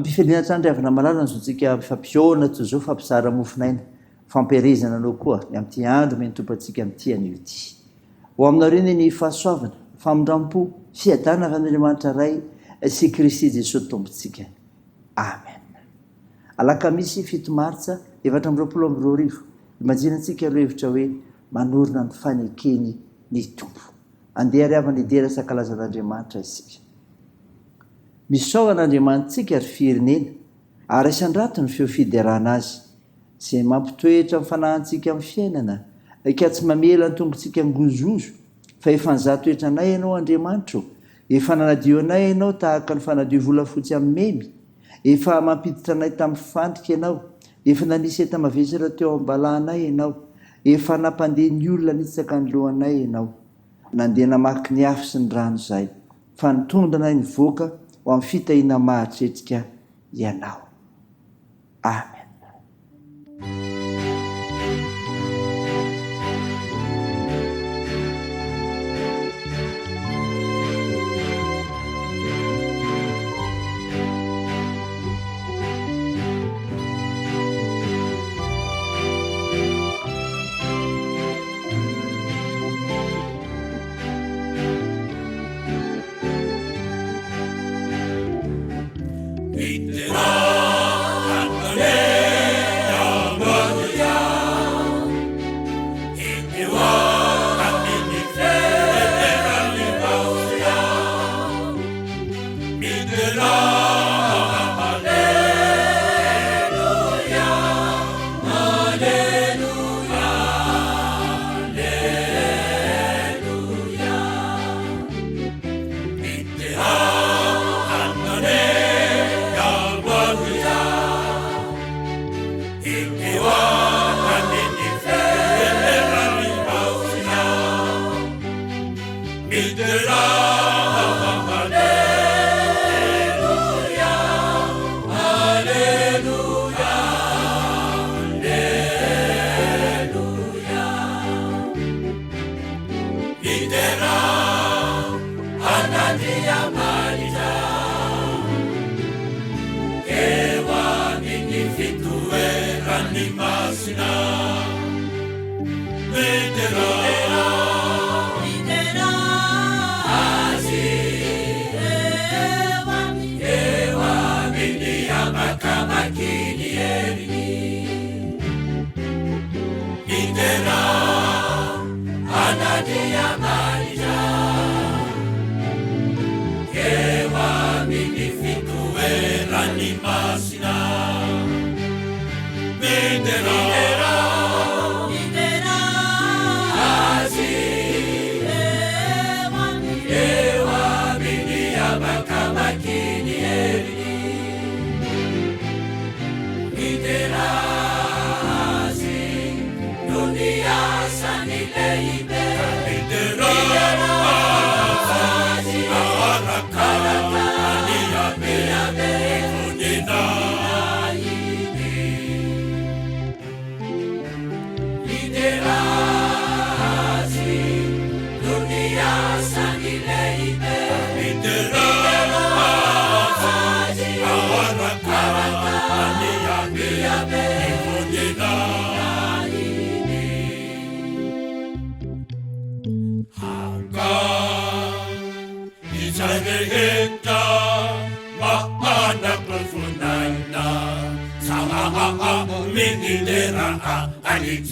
ampifelianatrandriavana malala nyzotsika fampiona to zao fampisara mofinaina fampirizana anao koa am'ty andro menotompo atsika am'ty anio ty ho aminareny ny fahasoavana famindrampo fiadana avy an'andriamanitra ray sy Kristy Jesosy tompontsika amen. Alakamisy 7 martsa 2022 imajianantsika aloha hevitra hoe manorina ny fanekeny ny tompo andeha ry avany idera sakalazan'andriamanitra isika. Misao an'andriamanitsika ary firenena ary isandrato ny feo fiderana azy sy mampitoetra mifanahantsika amin'ny fiainana ka tsy mamela ny tongontsika migozozo fa efa nizatoetra anay ianao Andriamanitra efa nanadio anay ianao tahaka ny fanadio volafotsy amin'ny memy efa mampiditra anay tamin'ny fandrika ianao efa nanisy entamavesatra teo ambalanay ianao efa nampandeha ny olona nitsaka ny lohanay ianao nandeha namaky ny afo sy ny rano izay fa nitondranay ny voaka ho amin'ny fitahiana mahatretrika ianao. Amen.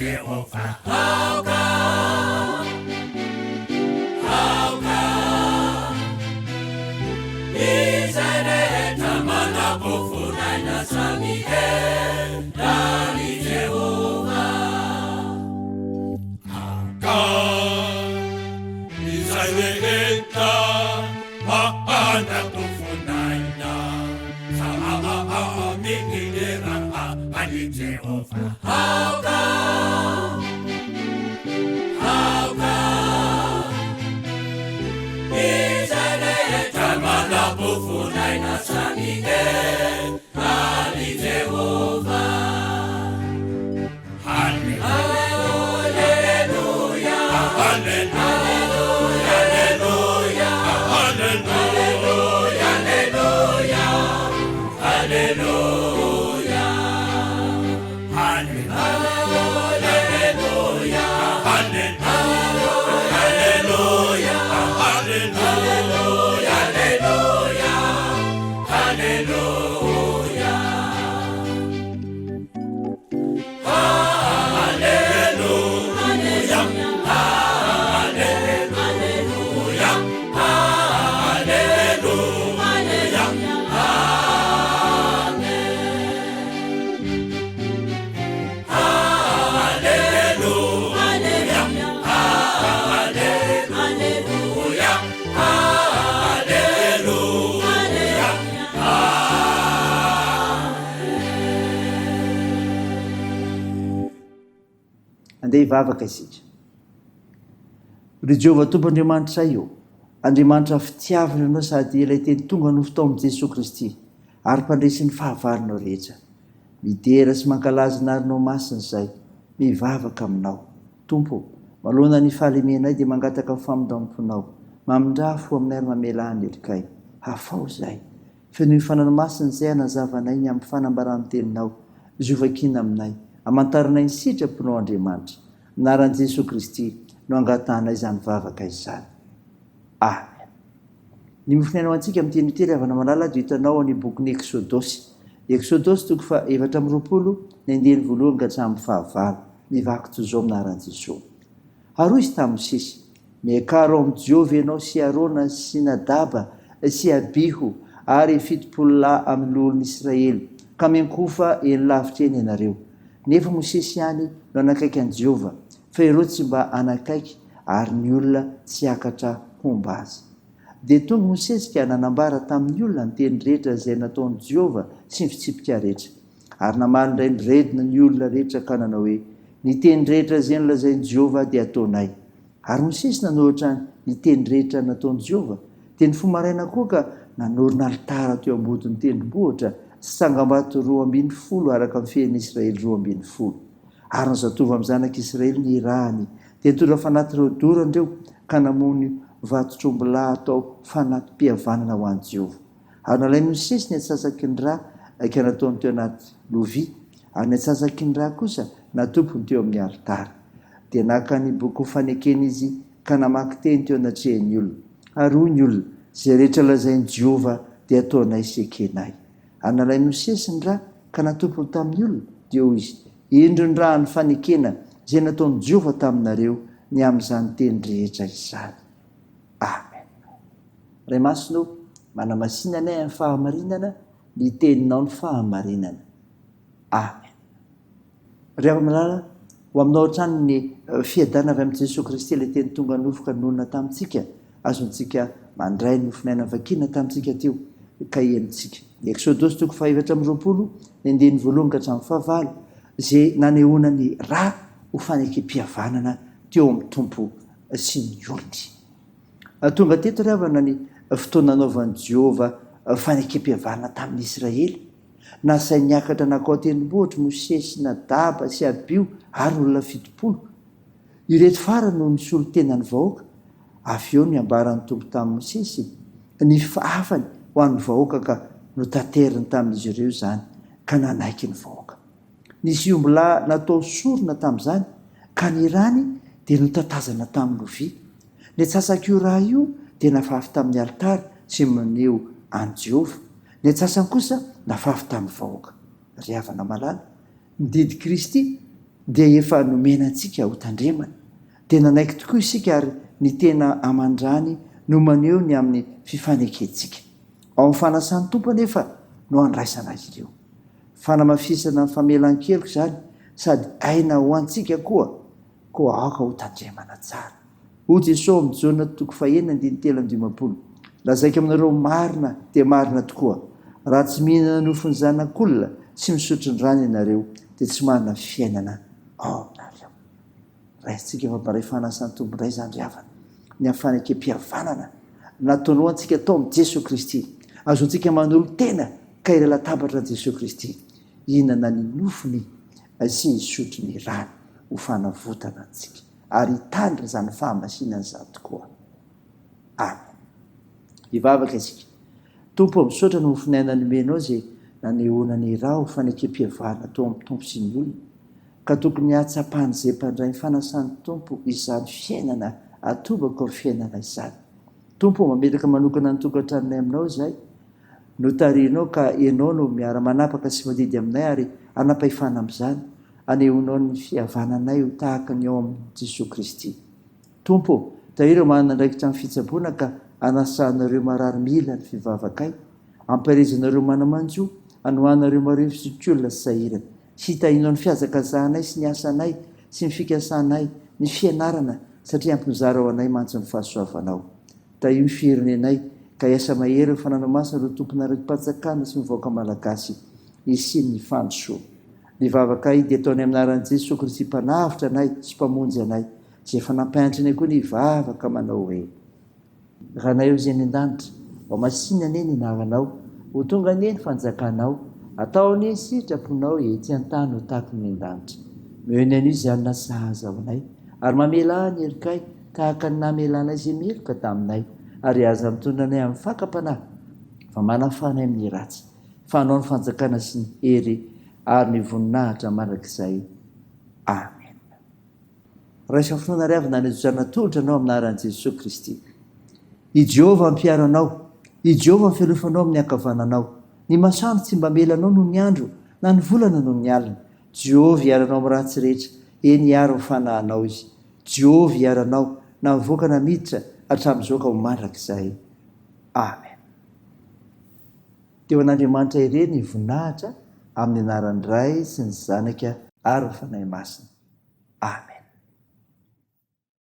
Jehovah. andeha hivavaka isika. Ry Jehovah tompoandriamanitra io, andriamanitra fitiavana ianao sady ilay teny tonga no fotao amin'i Jesosy Kristy ary mpandresy ny fahavarinao rehetra. Midera sy mankalaza narinao masina izay, mivavaka aminao. Tompo, malona ny fahalemenay dia mangataka amin'ny famindamponao, mamindrafo amin'ny ary mamela any erikay. Hafao izay, feno ny fananomasina izay anazavanay ny amin'ny fanambarany teninao, zovakina aminay, amantaranay ny sitraponao Andriamanitra. Anaran'i Jesosy Kristy no angatanay izany vavaka izany. Amen. Ny mofinainao antsika amin'ny teny tery avana malala dia hitanao any bokin'ny Eksodosy. Eksodosy toko fa 4:20 ny 1 ka hatramin'ny 9. Mivaky toy izao aminaran'i Jesosy. Ary izy tamin'ny sisy, miakaro amin'ny Jehovah ianao sy Arona sy Nadaba sy Abiho ary 70 lahy amin'ny olon'ny Israely, ka miankofa eny lavitra eny ianareo. Nefa Mosesy ihany no anakaiky an'i Jehovah, fa ireo tsy mba anakaiky ary ny olona tsy akatra homba azy. Dia tonga Mosesy ka nanambara tamin'ny olona ny teny rehetra izay nataon'i Jehovah sy ny fitsipika rehetra. Ary namaly indray ny redina ny olona rehetra ka nanao hoe, ny teny rehetra izay nolazain'i Jehovah dia ataonay. Ary Mosesy nanoratra ny teny rehetra nataon'i Jehovah. Teny fomaraina koa ka nanorina alitara teo ambodin'ny tendrombohitra sy sangam-bato 12 araka amin'ny fiain'ny Israely 12. Ary nazatova amin'ny zanak'Israely ny rahany, dia tonga fanaty ireo dorany ireo ka namony vato-trombolà atao fanatom-pihavanana ho an'i Jehovah. Ary nalain'i Mosesy ny atsasaky ny rà ka nataony teo anaty lovia, ary ny atsasaky ny rà kosa natompony teo amin'ny alitara. Dia naka ny boky fanekena izy ka namaky teny teo anatrehan'ny olona. Ary hoy ny olona, izay rehetra lazain'i Jehovah dia ataonay sy ekenay. Ary nalain'i Mosesy ny rà ka natompony tamin'ny olona, dia hoy izy, indro ny rà ny fanekena izay nataon'i Jehovah taminareo ny amin'izany teny rehetra izany. Amen. Ray masino, manamasinanay amin'ny fahamarinana, ny teninao ny fahamarinana. Amen. Ry avamalala, ho aminao hatrany ny fiadana avy amin'i Jesosy Kristy ilay teny tonga nofoka nonona tamintsika, azontsika mandray ny nofinaina vakina tamintsika teo ka henontsika. Eksodosy toko fa 4:20 ny 1 ka hatramin'ny 9, izay nanehoana ny rà ho fanekem-pihavanana teo amin'ny tompo sy ny olony. Tonga teto ry havana ny fotoana nanaovan'i Jehovah fanekem-pihavanana tamin'ny Israely. Nasainy niakatra nakao tendrombohitra Mosesy, Nadaba sy Abiho ary olona 70. Ireto farany no nisolo tenan'ny vahoaka. Avy eo ny ambaran'ny tompo tamin'ny Mosesy ny faafany ho an'ny vahoaka ka notanteriny tamin'izy ireo izany ka nanaiky ny vahoaka. Nisy ombilà natao sorona tamin'izany ka ny rany dia notatazana tamin'ny lovia. Ny atsasaky io raha io dia nafafy tamin'ny alitara sy maneho an'i Jehovah. Ny atsasany kosa nafafy tamin'ny vahoaka. Ry havana malala, ny didy Kristy dia efa nomena antsika ho tandremana. Dia nanaiky tokoa isika ary ny tena amandrany no maneho ny amin'ny fifanekentsika. Ao amin'ny fanasan'ny tompo anefa no andraisana azy ireo. Fanamafisana ny famelan-keloka izany, sady aina ho antsika koa aoka ho tandremana tsara. Ho Jesosy amin'ny Jona toko 9:13-20. Lazaiko aminareo marina dia marina tokoa. Raha tsy mihinana nofony zanak'olona sy misotro ny rano ianareo dia tsy manana fiainana ao aminareo. Raintsika mamparay fanasan'ny tompo indray izany ry havana. Ny fanekem-pihavanana nataonao antsika tao amin'ny Jesosy Kristy. Azontsika manolo tena ka ira latabatra Jesosy Kristy, hihinana ny nofony sy hisotro ny rano ho fanavotana antsika. Ary hitandrina izany fahamasinana izany tokoa. Amen. Hivavaka isika. Tompo, misaotra no mofinaina nomenao izay nanehoana ny rà ho fanekem-pihavanana tao amin'ny tompo sy ny olona. ka tokony hatsapany izay mpandray ny fanasan'ny tompo izany fiainana atobako ny fiainana izany. Tompo mametaka manokana ny tokantranonay aminao izay no tarianao ka ianao no miara-manapaka sy madidy aminay ary anam-pahefana amin'izany anehonao ny fihavananay ho tahaka ny ao amin'i Jesosy Kristy. Tompo, tahirao manana andraikitra amin'ny fitsaboana ka anasahanareo marary mila ny fivavakay, ampahirizanareo manamanjo, anohanareo mareo fisotriolona sy sahirana, sy hitahinao ny fiazakazahanay sy ny asanay sy ny fikasanay, ny fianarana satria ampinizara ao anay mantso ny fahasoavanao. Tahio ny fiheronenay ka hiasa mahery ny fananamasina ireo tomponareo-patsakana sy mivoaka malagasy isiny ny fandrosoa. Ny vavakay dia ataonay amin'ny anaran'i Jesosy Kristy mpanavitra anay sy mpamonjy anay, izay efa nampianatra anay koa ny vavaka manao hoe: ranay eo izay ny an-danitra, ao masina anie ny naranao, ho tonga anie ny fanjakanao, atao anie ny sitraponao ety an-tany ho tahaka ny an-danitra. Miheny an'io izay anona sahaza ao anay, ary mamela ny erikay tahaka ny namelanay izay meloka taminay, ary aza mitondra anay amin'ny fakapanahy, fa manafanay amin'ny ratsy, fanao ny fanjakana sy ny hery ary ny voninahitra mandrakizay. Amen. Raisa finoana ry avy nanezozana tolotra anao amin'ny anaran'i Jesosy Kristy. I Jehovah ampiaro anao, i Jehovah mifialofanao amin'ny ankavananao. Ny masoandro tsy mba melanao noho ny andro, na ny volana noho ny alina. Jehovah hiaranao amin'ny ratsy rehetra, eny hiaro ny fanahinao izy. Jehovah hiaranao na mivoaka na miditra hatramin'izao ka ho mandrakizay. Amen. Teo an'Andriamanitra ireny ny voninahitra amin'ny anaran'ny Ray sy ny Zanaka ary ny Fanahy Masina. Amen.